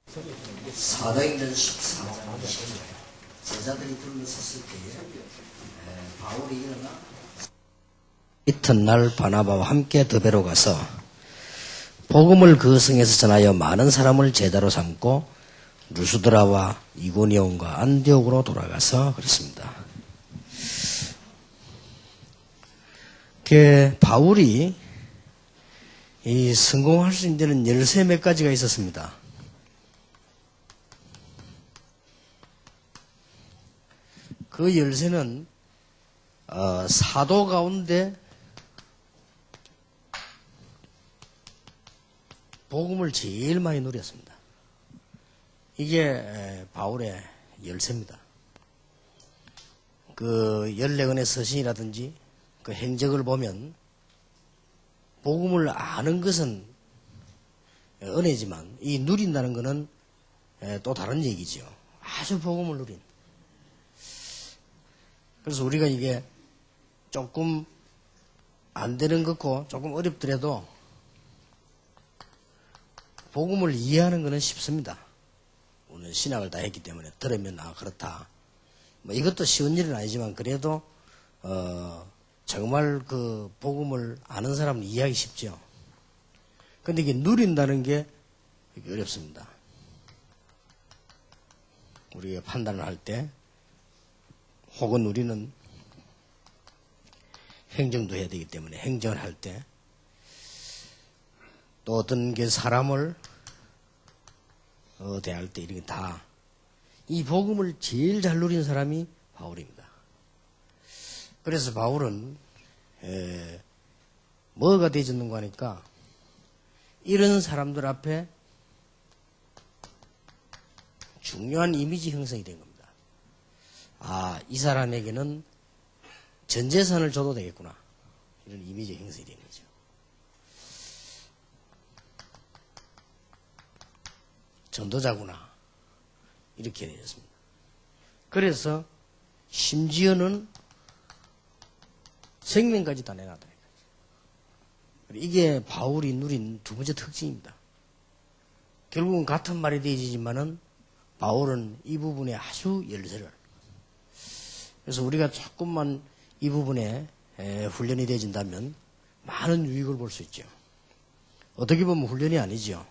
사도행전 14장 제자들이 둘러섰을 때에 바울이 일어나 이튿날 바나바와 함께 드베로 가서 복음을 그 성에서 전하여 많은 사람을 제자로 삼고 루스드라와 이고니온과 안디옥으로 돌아가서 그랬습니다. 바울이 이 성공할 수 있는 데는 열쇠 몇 가지가 있었습니다. 그 열쇠는 사도 가운데 복음을 제일 많이 누렸습니다. 이게 바울의 열쇠입니다. 그 14권의 서신이라든지 그 행적을 보면 복음을 아는 것은 은혜지만 이 누린다는 것은 또 다른 얘기죠. 아주 복음을 누린. 그래서 우리가 이게 조금 안 되는 것고 조금 어렵더라도 복음을 이해하는 것은 쉽습니다. 우리는 신학을 다 했기 때문에 들으면 그렇다. 뭐 이것도 쉬운 일은 아니지만 그래도 정말 그 복음을 아는 사람은 이해하기 쉽죠. 근데 이게 누린다는 게 어렵습니다. 우리가 판단을 할 때 혹은 우리는 행정도 해야 되기 때문에 행정을 할 때 또 어떤 게 사람을 대할 때 이런 게 다 이 복음을 제일 잘 누린 사람이 바울입니다. 그래서 바울은 뭐가 되어졌는가 하니까 이런 사람들 앞에 중요한 이미지 형성이 된 겁니다. 아, 이 사람에게는 전 재산을 줘도 되겠구나. 이런 이미지 형성이 된 거죠. 전도자구나. 이렇게 되었습니다. 그래서 심지어는 생명까지 다 내놨다. 이게 바울이 누린 두 번째 특징입니다. 결국은 같은 말이 되어지지만은 바울은 이 부분에 아주 열쇠를. 그래서 우리가 조금만 이 부분에 훈련이 되어진다면 많은 유익을 볼 수 있죠. 어떻게 보면 훈련이 아니죠.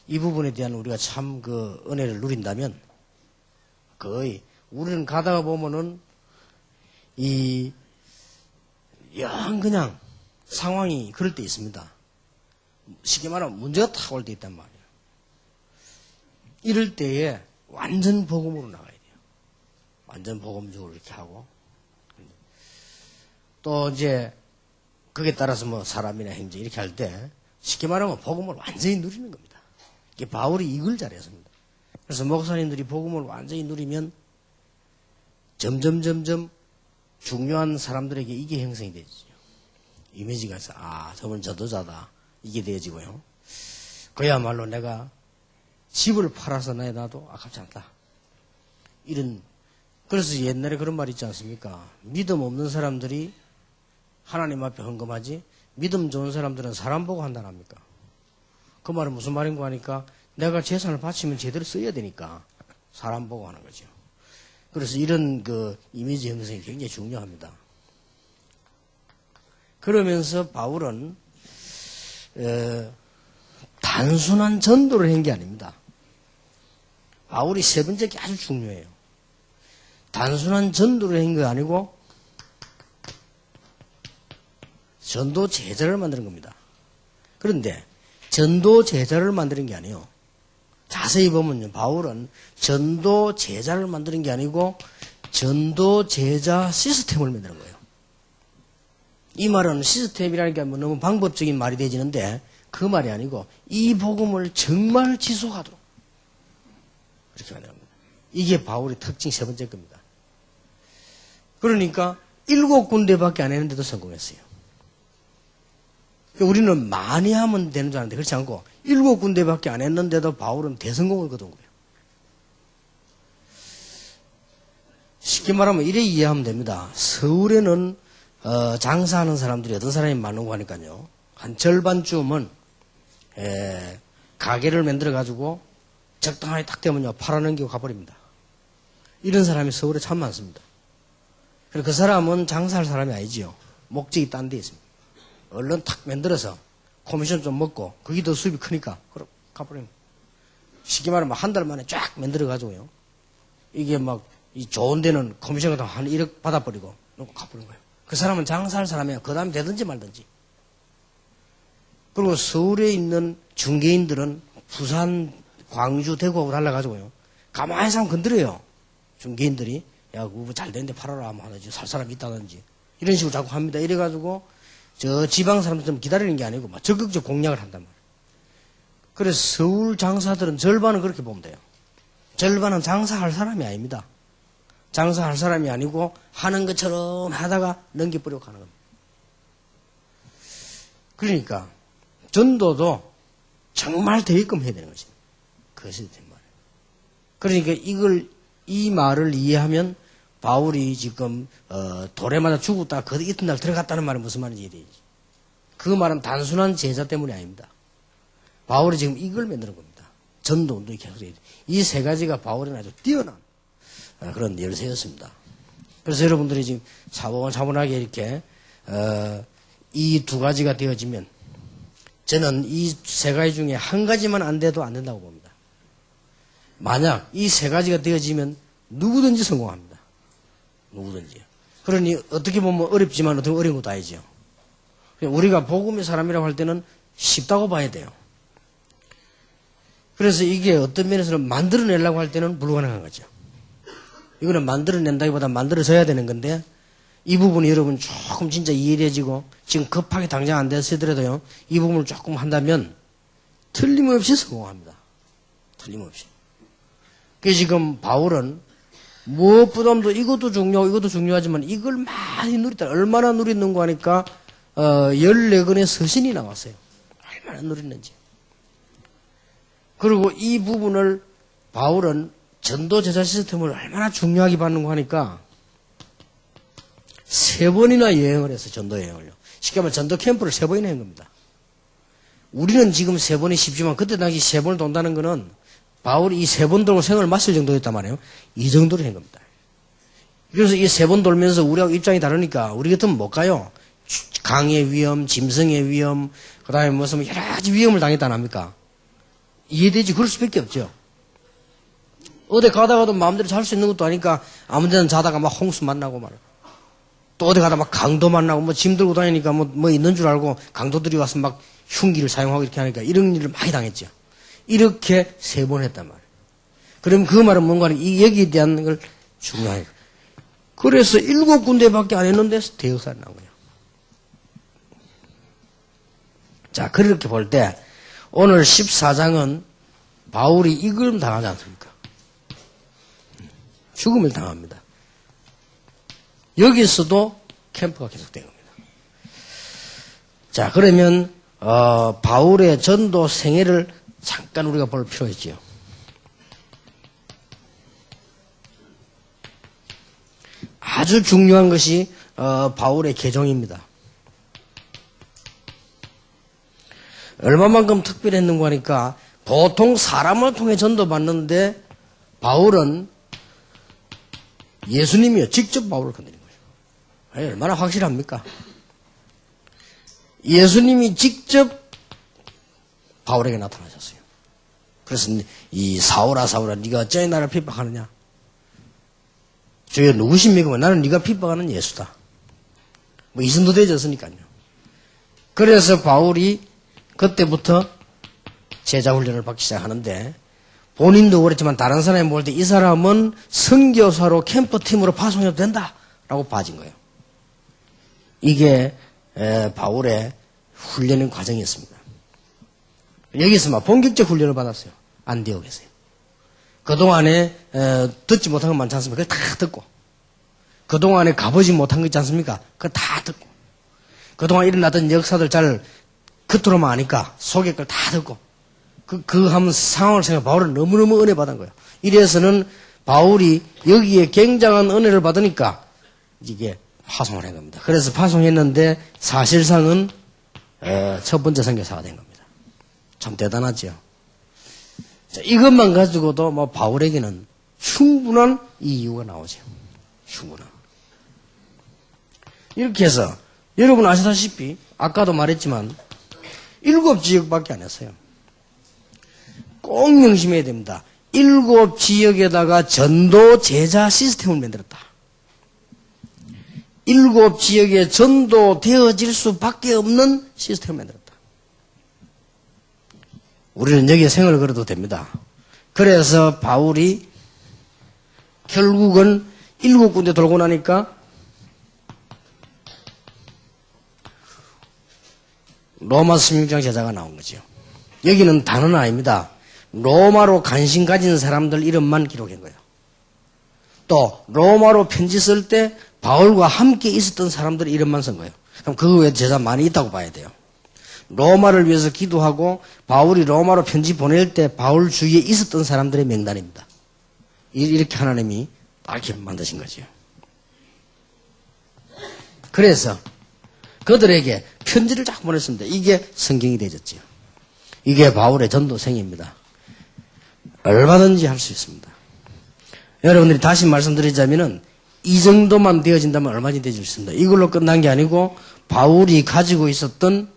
이 부분에 대한 우리가 참 그 은혜를 누린다면 거의 우리는 가다가 보면은 영 그냥 상황이 그럴 때 있습니다. 쉽게 말하면 문제가 탁 올 때 있단 말이에요. 이럴 때에 완전 복음으로 나가야 돼요. 완전 복음적으로 이렇게 하고. 또 이제 그게 따라서 뭐 사람이나 행정 이렇게 할 때 쉽게 말하면 복음을 완전히 누리는 겁니다. 이게 바울이 이걸 잘했습니다. 그래서 목사님들이 복음을 완전히 누리면 점점 중요한 사람들에게 이게 형성이 되죠. 이미지가 있어. 아, 저분 전도자다. 이게 되어지고요. 그야말로 내가 집을 팔아서 나도 아깝지 않다. 그래서 옛날에 그런 말 있지 않습니까? 믿음 없는 사람들이 하나님 앞에 헌금하지, 믿음 좋은 사람들은 사람 보고 한다랍니까? 그 말은 무슨 말인가 하니까 내가 재산을 바치면 제대로 써야 되니까 사람 보고 하는 거죠. 그래서 이런 그 이미지 형성이 굉장히 중요합니다. 그러면서 바울은 단순한 전도를 한 게 아닙니다. 바울이 세 번째 게 아주 중요해요. 단순한 전도를 한 게 아니고 전도 제자를 만드는 겁니다. 그런데 전도 제자를 만드는 게 아니에요. 자세히 보면요, 바울은 전도 제자를 만드는 게 아니고 전도 제자 시스템을 만드는 거예요. 이 말은 시스템이라는 게 너무 방법적인 말이 되지는데 그 말이 아니고 이 복음을 정말 지속하도록 그렇게 만드는 겁니다. 이게 바울의 특징 세 번째 겁니다. 그러니까 7군데밖에 안 했는데도 성공했어요. 우리는 많이 하면 되는 줄 아는데 그렇지 않고 7군데밖에 안 했는데도 바울은 대성공을 거둔 거예요. 쉽게 말하면 이래 이해하면 됩니다. 서울에는 장사하는 사람들이 어떤 사람이 많은 거 하니까요. 한 절반쯤은 가게를 만들어 가지고 적당하게 딱 되면요, 팔아넘기고 가버립니다. 이런 사람이 서울에 참 많습니다. 그리고 그 사람은 장사할 사람이 아니지요. 목적이 딴 데 있습니다. 얼른 탁 만들어서 코미션 좀 먹고, 그게 더 수입이 크니까, 그럼 가버립니다. 쉽게 말하면 한 달 만에 쫙 만들어가지고요. 이게 막, 이 좋은 데는 코미션 같은 한 1억 받아버리고, 놓고 가버린 거예요. 그 사람은 장사할 사람이야. 그 다음에 되든지 말든지. 그리고 서울에 있는 중개인들은 부산, 광주, 대구하고 달라가지고요. 가만히 있으면 건드려요. 중개인들이. 야, 그거 잘 되는데 팔아라 하면 하든지, 살 사람이 있다든지. 이런 식으로 자꾸 합니다. 이래가지고, 저 지방 사람들 좀 기다리는 게 아니고, 막 적극적 공략을 한단 말이에요. 그래서 서울 장사들은 절반은 그렇게 보면 돼요. 절반은 장사할 사람이 아닙니다. 장사할 사람이 아니고, 하는 것처럼 하다가 넘겨버리고 가는 겁니다. 그러니까, 전도도 정말 대입금 해야 되는 거지. 그것이 된 말이에요. 그러니까 이 말을 이해하면 바울이 지금, 돌에 맞아 죽었다, 그 이튿날 들어갔다는 말은 무슨 말인지 이해되지. 그 말은 단순한 제자 때문이 아닙니다. 바울이 지금 이걸 만드는 겁니다. 전도 운동이 계속돼야 돼. 이 세 가지가 바울은 아주 뛰어난 그런 열쇠였습니다. 그래서 여러분들이 지금 차분하게 이렇게, 이 두 가지가 되어지면, 저는 이 세 가지 중에 한 가지만 안 돼도 안 된다고 봅니다. 만약 이 세 가지가 되어지면 누구든지 성공합니다. 누구든지. 그러니 어떻게 보면 어렵지만 어떻게 어려운 것도 아니죠. 우리가 복음의 사람이라고 할 때는 쉽다고 봐야 돼요. 그래서 이게 어떤 면에서는 만들어내려고 할 때는 불가능한 거죠. 이거는 만들어낸다기보다 만들어져야 되는 건데, 이 부분이 여러분 조금 진짜 이해되지고, 지금 급하게 당장 안 되더라도요, 이 부분을 조금 한다면, 틀림없이 성공합니다. 틀림없이. 그래서 지금 바울은, 무엇보다도 이것도 중요하고 이것도 중요하지만, 이걸 많이 누리다. 얼마나 누리는가 하니까, 14권의 서신이 나왔어요. 얼마나 누리는지. 그리고 이 부분을 바울은 전도 제자 시스템을 얼마나 중요하게 받는가 하니까 3번이나 여행을 해서 전도 여행을요. 쉽게 말하면 전도 캠프를 3번이나 한 겁니다. 우리는 지금 3번이 쉽지만 그때 당시 3번을 돈다는 거는 바울이 이 3번 돌고 생을 마실 정도였단 말이에요. 이 정도로 한 겁니다. 그래서 이 3번 돌면서 우리하고 입장이 다르니까 우리 같으면 못 가요. 강의 위험, 짐승의 위험, 그 다음에 무슨 여러 가지 위험을 당했다 안 합니까? 이해되지? 그럴 수밖에 없죠. 어디 가다가도 마음대로 잘 수 있는 것도 아니까 아무 데나 자다가 막 홍수 만나고 말이야. 또 어디 가다 막 강도 만나고 뭐 짐 들고 다니니까 뭐 있는 줄 알고 강도들이 와서 막 흉기를 사용하고 이렇게 하니까 이런 일을 많이 당했죠. 이렇게 3번 했단 말이에요. 그럼 그 말은 뭔가 이 여기에 대한 걸 중요해요. 그래서 7군데밖에 안 했는데 대역사를 나온 거예요. 자, 그렇게 볼 때 오늘 14장은 바울이 이걸 당하지 않습니까? 죽음을 당합니다. 여기서도 캠프가 계속된 겁니다. 자, 그러면 바울의 전도 생애를 잠깐 우리가 볼 필요가 있지요. 아주 중요한 것이 바울의 개종입니다. 얼마만큼 특별했는가 하니까 보통 사람을 통해 전도받는데 바울은 예수님이요 직접 바울을 건드린 거예요. 얼마나 확실합니까? 예수님이 직접 바울에게 나타나셨어요. 그래서 이 사울아 네가 어찌 나를 핍박하느냐? 주여 누구십니까? 나는 네가 핍박하는 예수다. 뭐 이 정도 되졌으니까요. 그래서 바울이 그때부터 제자 훈련을 받기 시작하는데 본인도 그렇지만 다른 사람이 볼 때 이 사람은 선교사로 캠프팀으로 파송해도 된다라고 봐진 거예요. 이게 바울의 훈련의 과정이었습니다. 여기서 막 본격적 훈련을 받았어요. 안디옥에서요. 그동안에 듣지 못한 건 많지 않습니까? 그걸 다 듣고 그동안에 가보지 못한 거 있지 않습니까? 그걸 다 듣고 그동안 일어났던 역사들 잘 겉으로만 아니까 속의 걸 다 듣고 그 하면 상황을 생각해 바울은 너무너무 은혜 받은 거예요. 이래서는 바울이 여기에 굉장한 은혜를 받으니까 이게 파송을 한 겁니다. 그래서 파송했는데 사실상은 첫 번째 선교사가 된 겁니다. 참 대단하죠. 자, 이것만 가지고도 뭐 바울에게는 충분한 이유가 나오죠. 충분한. 이렇게 해서 여러분 아시다시피 아까도 말했지만 7지역밖에 안 했어요. 꼭 명심해야 됩니다. 7지역에다가 전도 제자 시스템을 만들었다. 7지역에 전도되어질 수밖에 없는 시스템을 만들었다. 우리는 여기에 생을 걸어도 됩니다. 그래서 바울이 결국은 7군데 돌고 나니까 로마 16장 제자가 나온 거죠. 여기는 단어는 아닙니다. 로마로 관심 가진 사람들 이름만 기록한 거예요. 또 로마로 편지 쓸 때 바울과 함께 있었던 사람들 이름만 쓴 거예요. 그럼 그 외에 제자 많이 있다고 봐야 돼요. 로마를 위해서 기도하고 바울이 로마로 편지 보낼 때 바울 주위에 있었던 사람들의 명단입니다. 이렇게 하나님이 이렇게 만드신 거죠. 그래서 그들에게 편지를 자꾸 보냈습니다. 이게 성경이 되어졌죠. 이게 바울의 전도생입니다. 얼마든지 할 수 있습니다. 여러분들이 다시 말씀드리자면은 이 정도만 되어진다면 얼마든지 되어질 수 있습니다. 이걸로 끝난 게 아니고 바울이 가지고 있었던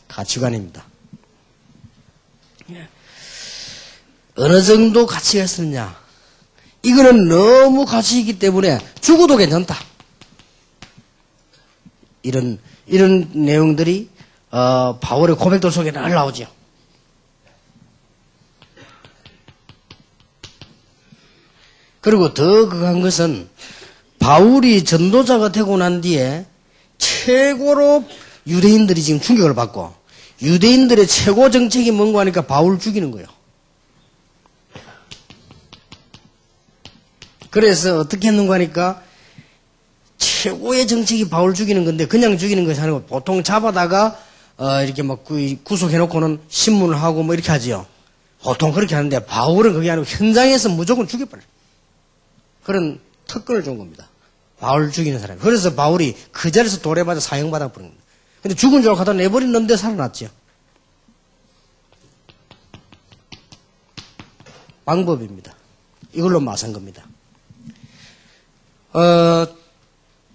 가치관입니다. 어느 정도 가치가 있었느냐? 이거는 너무 가치 있기 때문에 죽어도 괜찮다. 이런 내용들이 바울의 고백들 속에 늘 나오죠. 그리고 더 극한 것은 바울이 전도자가 되고 난 뒤에 최고로 유대인들이 지금 충격을 받고 유대인들의 최고 정책이 뭔가 하니까 바울 죽이는 거예요. 그래서 어떻게 했는가 하니까 최고의 정책이 바울 죽이는 건데 그냥 죽이는 것이 아니고 보통 잡아다가 이렇게 막 구속해놓고는 신문을 하고 뭐 이렇게 하지요. 보통 그렇게 하는데 바울은 그게 아니고 현장에서 무조건 죽여버려요. 그런 특권을 준 겁니다. 바울 죽이는 사람. 그래서 바울이 그 자리에서 돌에 맞아 사형받아 버린 겁니다. 근데 죽은 줄 알고 갖다 내버렸는데 살아났죠. 방법입니다. 이걸로 마산 겁니다.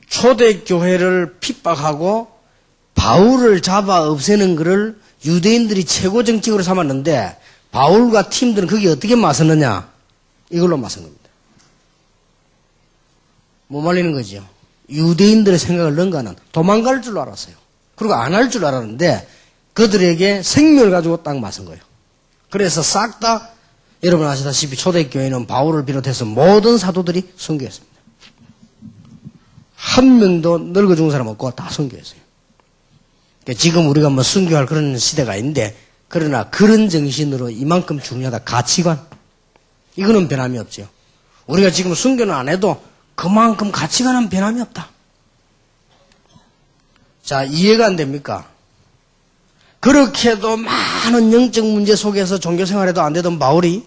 초대교회를 핍박하고 바울을 잡아 없애는 것을 유대인들이 최고 정책으로 삼았는데 바울과 팀들은 거기에 어떻게 맞섰느냐? 이걸로 맞선 겁니다. 못 말리는 거죠. 유대인들의 생각을 능가는 도망갈 줄 알았어요. 그리고 안 할 줄 알았는데 그들에게 생명을 가지고 딱 맞선 거예요. 그래서 싹 다 여러분 아시다시피 초대교회는 바울을 비롯해서 모든 사도들이 순교했습니다. 한 명도 늙어 죽은 사람 없고 다 순교했어요. 그러니까 지금 우리가 뭐 순교할 그런 시대가 아닌데 그러나 그런 정신으로 이만큼 중요하다. 가치관. 이거는 변함이 없죠. 우리가 지금 순교는 안 해도 그만큼 가치관은 변함이 없다. 자, 이해가 안 됩니까? 그렇게도 많은 영적 문제 속에서 종교 생활에도 안 되던 바울이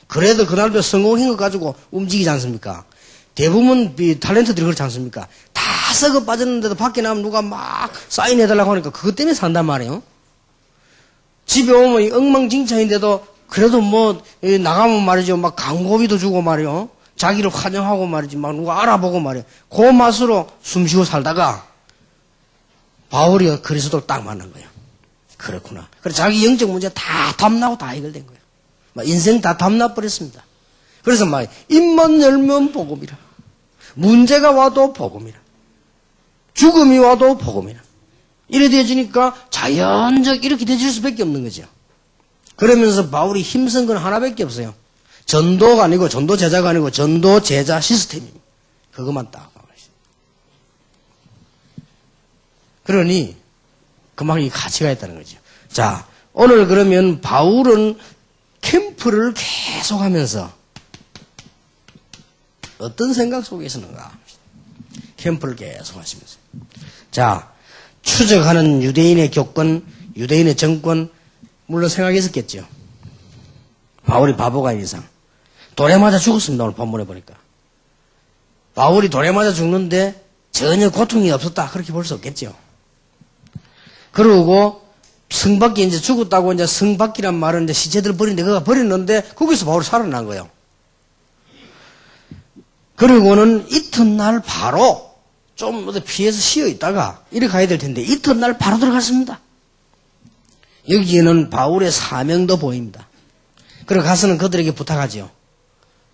그래도 그날부터 성공한 것 가지고 움직이지 않습니까? 대부분 탤런트들이 그렇지 않습니까? 다 썩어 빠졌는데도 밖에 나면 누가 막 사인해달라고 하니까 그것 때문에 산단 말이에요. 집에 오면 엉망진창인데도 그래도 뭐 나가면 말이죠. 막 광고비도 주고 말이요. 자기를 환영하고 말이지. 막 누가 알아보고 말이요. 그 맛으로 숨쉬고 살다가 바울이 그리스도를 딱 만난 거예요. 그렇구나. 그래서 자기 영적 문제 다 답나고 다 해결된 거예요. 막 인생 다 답나버렸습니다. 그래서 막 입만 열면 복음이라. 문제가 와도 복음이라. 죽음이 와도 복음이라. 이래 되어지니까 자연적 이렇게 되질 수밖에 없는 거죠. 그러면서 바울이 힘쓴 건 하나밖에 없어요. 전도가 아니고 전도 제자가 아니고 전도 제자 시스템입니다. 그것만 딱. 그러니 그만큼 가치가 있다는 거죠. 자, 오늘 그러면 바울은 캠프를 계속하면서 어떤 생각 속에 있었는가? 캠프를 계속 하시면서. 자, 추적하는 유대인의 교권, 유대인의 정권, 물론 생각이 있었겠죠. 바울이 바보가 아닌 이상. 돌에 맞아 죽었습니다. 오늘 본문에 보니까. 바울이 돌에 맞아 죽는데 전혀 고통이 없었다. 그렇게 볼 수 없겠죠. 그러고 성밖에 이제 죽었다고 이제 성밖이란 말은 이제 시체들 버리는데 그가 버렸는데 거기서 바울이 살아난 거예요. 그리고는 이튿날 바로 좀 어디 피해서 쉬어 있다가 이리 가야 될 텐데 이튿날 바로 들어갔습니다. 여기에는 바울의 사명도 보입니다. 그리고 가서는 그들에게 부탁하죠.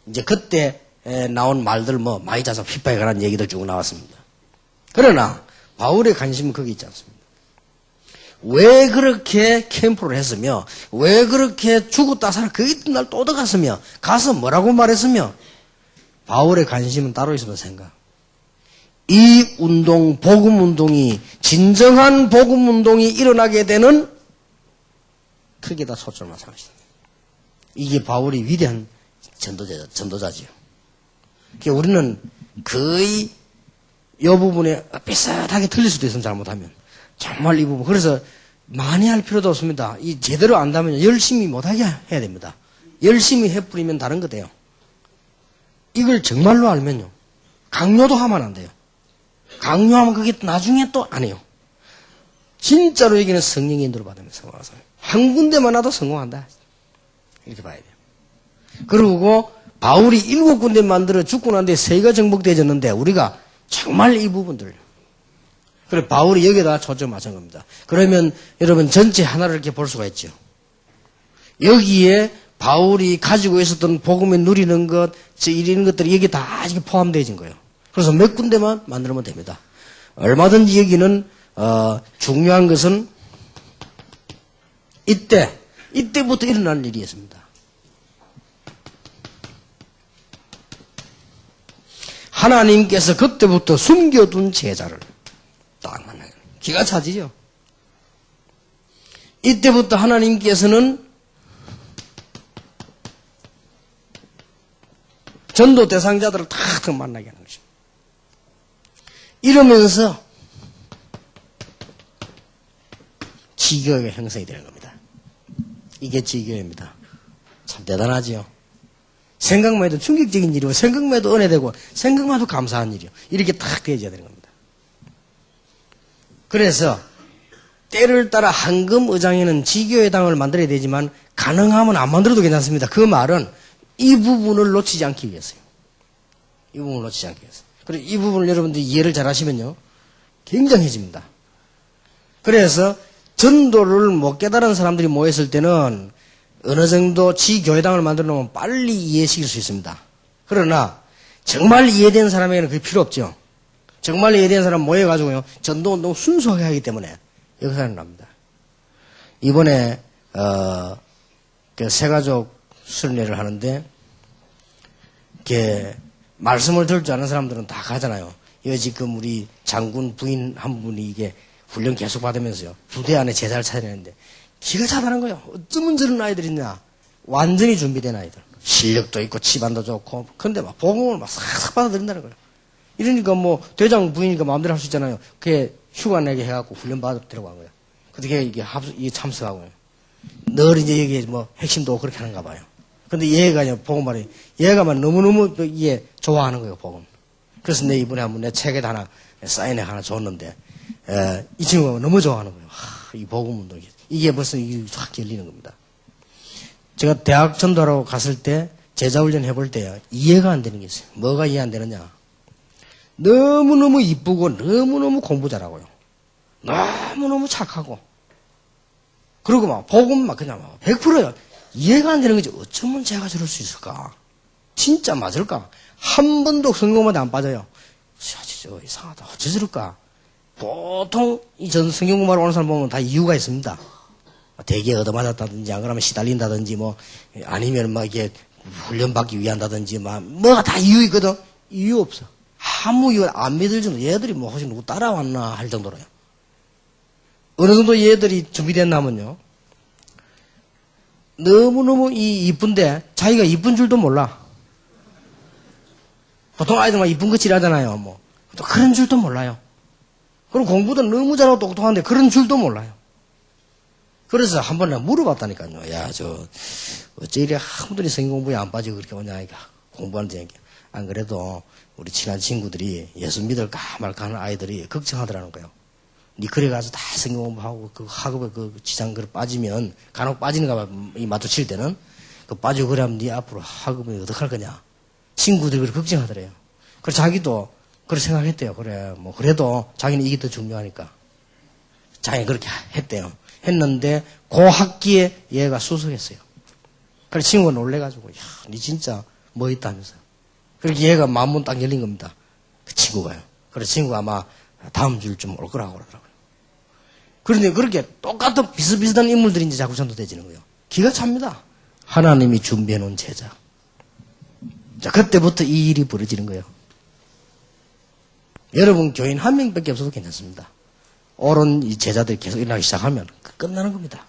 이제 그때 나온 말들 뭐 마이자사 핍박에 관한 얘기도 쭉 나왔습니다. 그러나 바울의 관심은 거기 있지 않습니다. 왜 그렇게 캠프를 했으며 왜 그렇게 죽었다 살아 그 이튿날 또 들어갔으며 가서 뭐라고 말했으며 바울의 관심은 따로 있습니다. 생각. 이 운동, 복음운동이 진정한 복음운동이 일어나게 되는 크게 다 초점을 맞춘 것이다. 이게 바울이 위대한 전도자지요. 그러니까 우리는 거의 이 부분에 비슷하게 틀릴 수도 있으면 잘못하면 정말 이 부분 그래서 많이 할 필요도 없습니다. 이 제대로 안다면 열심히 못하게 해야 됩니다. 열심히 해뿌리면 다른 거 돼요. 이걸 정말로 알면요 강요도 하면 안 돼요. 강요하면 그게 나중에 또 안 해요. 진짜로 여기는 성령의 인도를 받으면 성공하서 한 군데만 와도 성공한다. 이렇게 봐야 돼요. 그리고 바울이 7군데 만들어 죽고 난 뒤에 3가 정복되어졌는데 우리가 정말 이 부분들 그래 바울이 여기다 초점 맞춘 겁니다. 그러면 여러분 전체 하나를 이렇게 볼 수가 있죠. 여기에 바울이 가지고 있었던 복음에 누리는 것, 이런 것들이 여기 다 이렇게 포함되어진 거예요. 그래서 몇 군데만 만들면 됩니다. 얼마든지 여기는 중요한 것은 이때부터 일어나는 일이었습니다. 하나님께서 그때부터 숨겨둔 제자를 딱 만나요. 기가 차지죠. 이때부터 하나님께서는 전도 대상자들을 다 만나게 하는 것입니다. 이러면서 지교회가 형성이 되는 겁니다. 이게 지교회입니다. 참 대단하지요. 생각만 해도 충격적인 일이고 생각만 해도 은혜되고 생각만 해도 감사한 일이요. 이렇게 딱 되어져야 되는 겁니다. 그래서 때를 따라 한금의장에는 지교회당을 만들어야 되지만 가능하면 안 만들어도 괜찮습니다. 그 말은 이 부분을 놓치지 않기 위해서요. 이 부분을 놓치지 않기 위해서. 그리고 이 부분을 여러분들이 이해를 잘 하시면요. 굉장해집니다. 그래서 전도를 못 깨달은 사람들이 모였을 때는 어느 정도 지교회당을 만들어 놓으면 빨리 이해시킬 수 있습니다. 그러나 정말 이해된 사람에게는 그게 필요 없죠. 정말 이해된 사람 모여가지고요. 전도운동 순수하게 하기 때문에 역사는 납니다. 이번에 그 새가족 순례를 하는데 이렇게 말씀을 들을 줄 아는 사람들은 다 가잖아요. 이거 지금 우리 장군 부인 한 분이 이게 훈련 계속 받으면서요. 부대 안에 제자를 차리는데 기가 차다는 거예요. 어쩌면 저런 아이들이 있냐. 완전히 준비된 아이들. 실력도 있고 집안도 좋고 근데 막 복음을 막 싹싹 받아들인다는 거예요. 이러니까 뭐 대장 부인이니까 마음대로 할 수 있잖아요. 그게 휴가 내게 해갖고 훈련 받아 들어간 거예요. 그때 이게 참석하고요. 늘 이제 여기 뭐 핵심도 그렇게 하는가 봐요. 근데 얘가 복음말이 얘가만 너무너무 이게 좋아하는 거예요, 복음. 그래서 내 이번에 한번 내 책에다 하나 사인에 하나 줬는데 이 친구가 너무 좋아하는 거예요. 이 복음 운동 이게 벌써 이게 확 열리는 겁니다. 제가 대학 전도하러 갔을 때 제자훈련 해볼 때요 이해가 안 되는 게 있어요. 뭐가 이해 안 되느냐? 너무너무 이쁘고 너무너무 공부 잘하고요. 너무너무 착하고 그리고 막 복음 막 그냥 막 100%요. 이해가 안 되는 거지. 어쩌면 제가 저럴 수 있을까? 진짜 맞을까? 한 번도 성경마다 안 빠져요. 진짜 이상하다. 어째 저럴까? 보통 이 전 성경 공부하러 오는 사람 보면 다 이유가 있습니다. 대기에 얻어맞았다든지 안 그러면 시달린다든지 뭐 아니면 막 이게 훈련받기 위한다든지 막 뭐가 다 이유 있거든. 이유 없어. 아무 이유 안 믿을 정도. 얘들이 뭐 혹시 누구 따라왔나 할 정도로요. 어느 정도 얘들이 준비됐나면요. 너무너무 이쁜데 자기가 이쁜 줄도 몰라. 보통 아이들만 이쁜 거 칠하잖아요. 뭐 또 그런 줄도 몰라요. 그리고 공부도 너무 잘하고 똑똑한데 그런 줄도 몰라요. 그래서 한 번 내가 물어봤다니까요. 야, 어째 이래 아무들이 성경 공부에 안 빠지고 그렇게 오냐, 공부하는데. 안 그래도 우리 친한 친구들이 예수 믿을까 말까 하는 아이들이 걱정하더라는 거예요. 니 그래 가서 다 성경 공부하고 그 학업에 그 지장 그래 빠지면 간혹 빠지는가 봐. 이 마주칠 때는 그 빠지고 그러면 니 앞으로 학업에 어떡할 거냐. 친구들이 그렇게 걱정하더래요. 그래서 자기도 그렇게 생각했대요. 그래 뭐 그래도 자기는 이게 더 중요하니까 자기는 그렇게 했대요. 했는데 그 학기에 얘가 수석했어요. 그래서 친구가 놀래가지고 야, 니 진짜 뭐 있다면서. 그렇게 얘가 마음문 딱 열린 겁니다. 그 친구가요. 그래서 친구가 아마 다음 주쯤 올 거라고 그러더라고요. 그런데 그렇게 똑같은 비슷비슷한 인물들이 이제 자꾸 전도되지는 거예요. 기가 찹니다. 하나님이 준비해 놓은 제자. 자, 그때부터 이 일이 벌어지는 거예요. 여러분, 교인 한 명밖에 없어도 괜찮습니다. 옳은 이 제자들이 계속 일어나기 시작하면 끝나는 겁니다.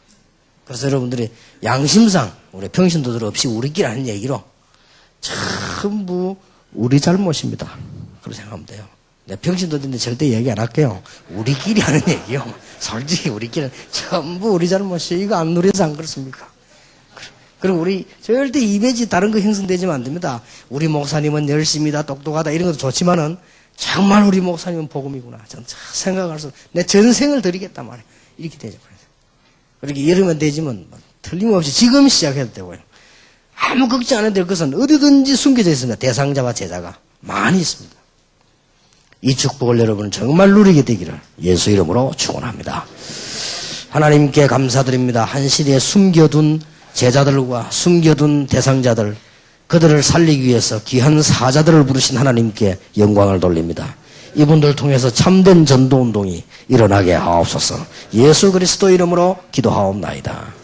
그래서 여러분들이 양심상 우리 평신도들 없이 우리끼리 하는 얘기로 전부 우리 잘못입니다. 그렇게 생각하면 돼요. 평신도들인데 절대 얘기 안 할게요. 우리끼리 하는 얘기요. 솔직히 우리끼리는 전부 우리 잘못이에요. 이거 안 누려서 안 그렇습니까? 그리고 우리 절대 이미지 다른 거 형성되지면 안 됩니다. 우리 목사님은 열심히다, 똑똑하다 이런 것도 좋지만은 정말 우리 목사님은 복음이구나. 저는 생각할수록 내 전생을 드리겠단 말이에요. 이렇게 되죠. 그렇게 이러면 되지만 틀림없이 지금 시작해도 되고요. 아무 걱정 안 해도 될 것은 어디든지 숨겨져 있습니다. 대상자와 제자가 많이 있습니다. 이 축복을 여러분 정말 누리게 되기를 예수 이름으로 축원합니다. 하나님께 감사드립니다. 한 시대에 숨겨둔 제자들과 숨겨둔 대상자들, 그들을 살리기 위해서 귀한 사자들을 부르신 하나님께 영광을 돌립니다. 이분들 통해서 참된 전도운동이 일어나게 하옵소서. 예수 그리스도 이름으로 기도하옵나이다.